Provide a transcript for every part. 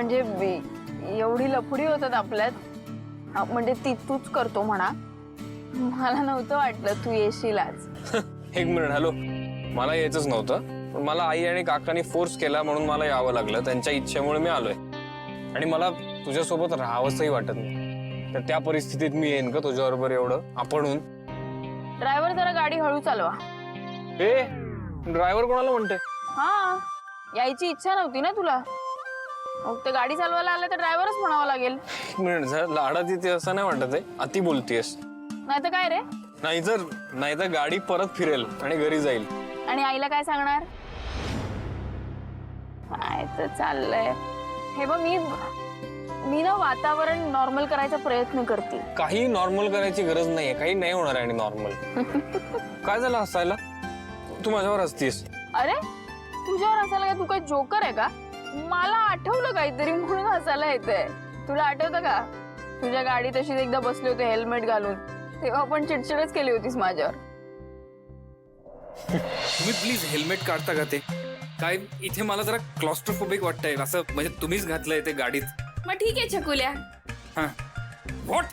म्हणजे एवढी लफडी होतात आपल्यात, म्हणजे ती तूच करतो म्हणा. मला नव्हतं वाटलं तू येशील आज. एक मिनिट. हॅलो, मला यायचंच नव्हतं, पण मला आई आणि काकांनी फोर्स केला म्हणून मला यावं लागलं. त्यांच्या इच्छेमुळे मी आलोय आणि मला तुझ्यासोबत राहावंसही वाटत नाही. तर त्या परिस्थितीत मी येईन का तुझ्याबरोबर एवढं आपणहून? ड्रायव्हर जरा गाडी हळू चालवा. ए, ड्रायव्हर कोणाला म्हणते? हा, यायची इच्छा नव्हती ना तुला, मग ते गाडी चालवायला आलं तर ड्रायव्हरच म्हणावं लागेल. एक मिनिट, जर लाडात येते असं नाही वाटत आहे? अति बोलतेस. नाही तर काय रे? नाहीतर गाडी परत फिरेल आणि घरी जाईल. आणि आईला काय सांगणार? काय तर चाललंय हे बघ. मी ना वातावरण नॉर्मल करायचा प्रयत्न करते. काही नॉर्मल करायची गरज नाहीये, काही नाही होणार आहे आणि नॉर्मल. काय झालं हसायला? तू माझ्यावर हसतीस. अरे तुझ्यावर हसायला काय? तू काय जोकर आहे का? मला आठवलं काहीतरी म्हणून हसायला येतंय. तुला आठवतं का तुझ्या गाडीत तशीच एकदा बसले होते हेल्मेट घालून, तेव्हा पण चिडचिडच केली होतीस माझ्यावर. तुम्ही प्लीज हेल्मेट काढता का? ते काय इथे मला जरा क्लॉस्ट्रोफोबिक वाटतंय असं, म्हणजे तुम्हीच घातलंय ते गाडीत. मग ठीक आहे छकुल्या. हा, व्हॉट?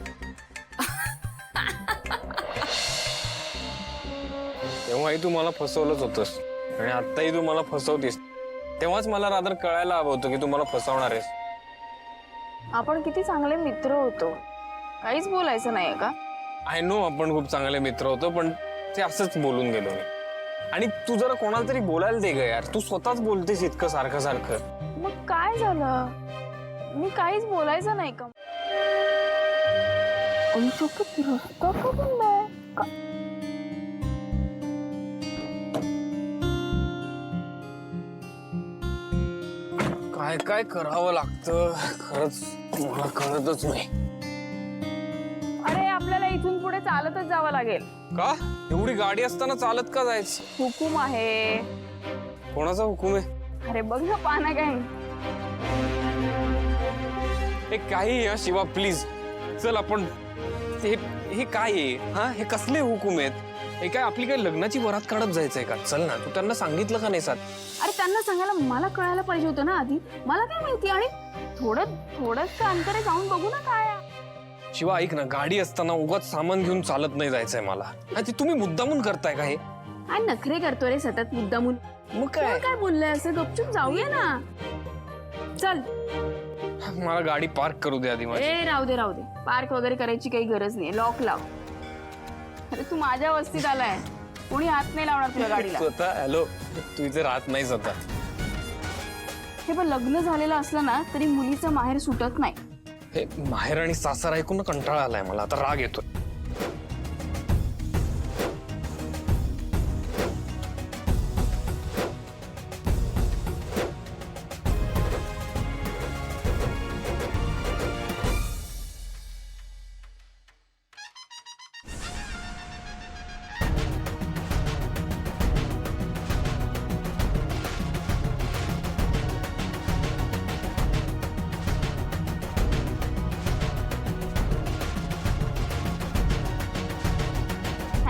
तेव्हाही तू मला फसवलंच होतंस आणि आत्ताही तू मला फसवतीस. तेव्हाच मला रादर कळायला हवं होतं की तू मला फसवणार आहेस. आपण किती चांगले मित्र होतो, काहीच बोलायचं नाहीये का? आय नो आपण खूप चांगले मित्र होतो, पण ते असंच बोलून गेलो मी. आणि तू जरा कोणाला तरी बोलायला दे ग यार. तू स्वतःच बोलतेस इतकं सारखं सारखं. मग काय झालं? मी काहीच बोलायचं नाही का? काय काय करावं लागतं खरंच मला कळतच नाही. अरे आपल्याला इथून पुढे चालतच जावं लागेल. का? एवढी गाडी असताना चालत का जायचं? हुकूम आहे. कोणाचा हुकूम आहे? अरे बघ ना पाना गँग. हे काही या शिवा प्लीज चल आपण. हे काय आहे? हा, हे कसले हुकूम आहेत? हे काय आपली काही लग्नाची वरात काढत जायचंय का? चल ना, तू त्यांना सांगितलं का नाही सात? अरे त्यांना सांगायला मला कळायला पाहिजे होतं ना आधी. मला काय माहिती? आणि थोडंच अंतरे जाऊन बघू ना काय. शिवा ऐक ना, गाडी असताना उगाच सामान घेऊन चालत नाही जायचंय मला. आणि ते तुम्ही मुद्दामून करताय का हे? आणि नखरे करतो रे सतत मुद्दामून. मग काय? काय बोललंय असं? गपचूप जाऊया ना. चल. मला गाडी पार्क करू दे आधी माझी. ए राहू दे. पार्क वगैरे करायची काही गरज नाही. लॉक लाव. अरे तू माझ्या वस्तीत आलाय, कोणी हात नाही लावणार तुझ्या गाडीला. स्वतः हॅलो, तू इथे राहत नाहीस आता. हे पण लग्न झालेलं असलं ना तरी मुलीचं माहेर सुटत नाही. हे माहेर आणि सासर ऐकून ना कंटाळा आलाय मला. आता राग येतोय.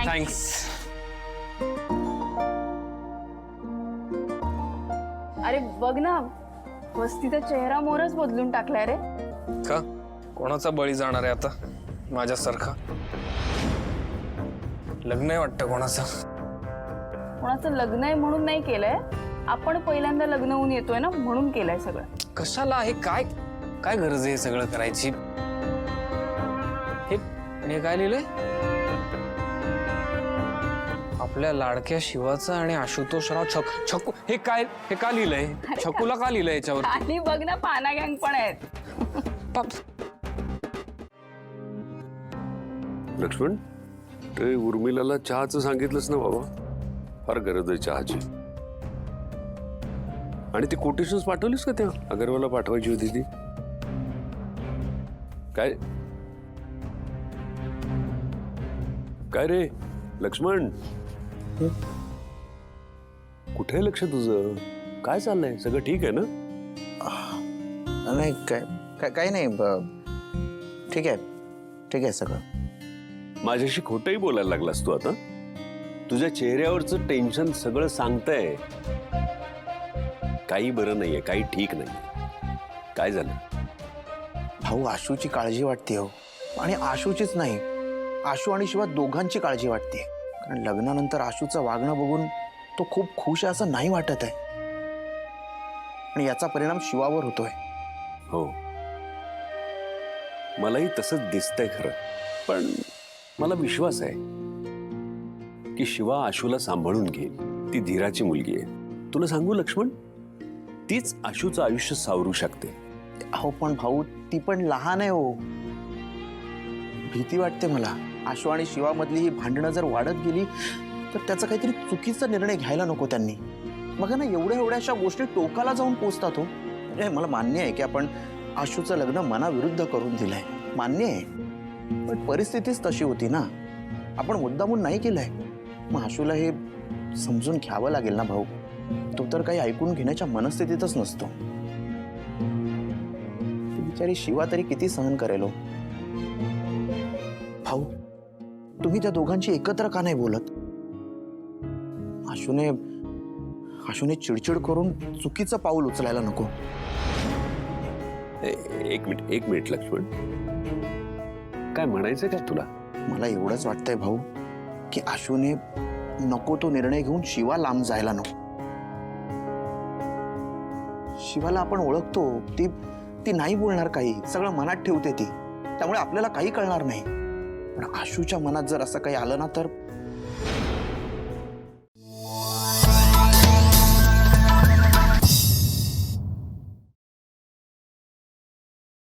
थँक्स. अरे बघ ना, वस्तीचा चेहरा मोरच बदलून टाकलाय रे. का? कोणाचा बळी जाणार आहे आता? माझ्यासारखा? लग्न आहे वाटतं कोणाचं. कोणाचं लग्न आहे म्हणून नाही केलंय, आपण पहिल्यांदा लग्न होऊन येतोय ना म्हणून केलंय सगळं. कशाला? हे काय काय गरज आहे सगळं करायची? हे काय लिहिलंय? आपल्या लाडक्या शिवाचा आणि आशुतोषराव छकू. हे काय? हे का लिहिलंय? छकूला का लिहिलंय याच्यावर? आणि बघ ना पाना गँग पण आहेत. लक्ष्मण, ते उर्मिलाला चहाचं सांगितलंस ना बाबा? फार गरज आहे चहाची. आणि ती कोटेशन्स पाठवलीस का? त्या अगरवाला पाठवायची होती ती काय? काय रे लक्ष्मण, कुठे लक्ष तुझं? काय चाललंय? सगळं ठीक आहे ना? नाही काही नाही. ठीक आहे सगळं. माझ्याशी खोटंही बोलायला लागलास तू आता? तुझ्या चेहऱ्यावरचं टेन्शन सगळं सांगतंय काही बरं नाहीये, काही ठीक नाही. काय झालं? भाऊ, आशूची काळजी वाटते हो. आणि आशूचीच नाही, आशू आणि शिवा दोघांची काळजी वाटते. कारण लग्नानंतर आशूचं वागणं बघून तो खूप खुश आहे असं नाही वाटत आहे. आणि याचा परिणाम शिवावर होतोय. हो, मलाही तसंच दिसतंय खरं. पण मला विश्वास आहे की शिवा आशूला सांभाळून घेईल. ती धीराची मुलगी आहे. तुला सांगू लक्ष्मण, तीच आशूचं आयुष्य सावरू शकते. अहो पण भाऊ, ती पण लहान आहे हो. भीती वाटते मला. आशू आणि शिवामधली ही भांडणं जर वाढत गेली तर त्याचा काहीतरी चुकीचा निर्णय घ्यायला नको त्यांनी. बघा ना, एवढ्याशा गोष्टी टोकाला जाऊन पोचतात हो. म्हणजे मला मान्य आहे की आपण आशूचं लग्न मनाविरुद्ध करून दिलंय, मान्य आहे. पण परिस्थितीच तशी होती ना. आपण मुद्दामून नाही केलंय. मग आशूला हे समजून घ्यावं लागेल ना भाऊ. तो तर काही ऐकून घेण्याच्या मनस्थितीतच नसतो. ती बिचारी शिवा तरी किती सहन करेल हो. भाऊ, तुम्ही त्या दोघांची एकत्र का नाही बोलत? आशूने चिडचिड करून चुकीचं पाऊल उचलायला नको. एक मिनिट लक्ष्मण, काय म्हणायचं काय तुला? मला एवढंच वाटतंय भाऊ की आशूने नको तो निर्णय घेऊन शिवा लांब जायला नको. शिवाला आपण ओळखतो. ती नाही बोलणार काही, सगळं मनात ठेवते ती. त्यामुळे आपल्याला काही कळणार नाही. पण आशूच्या मनात जर असं काही आलं ना तर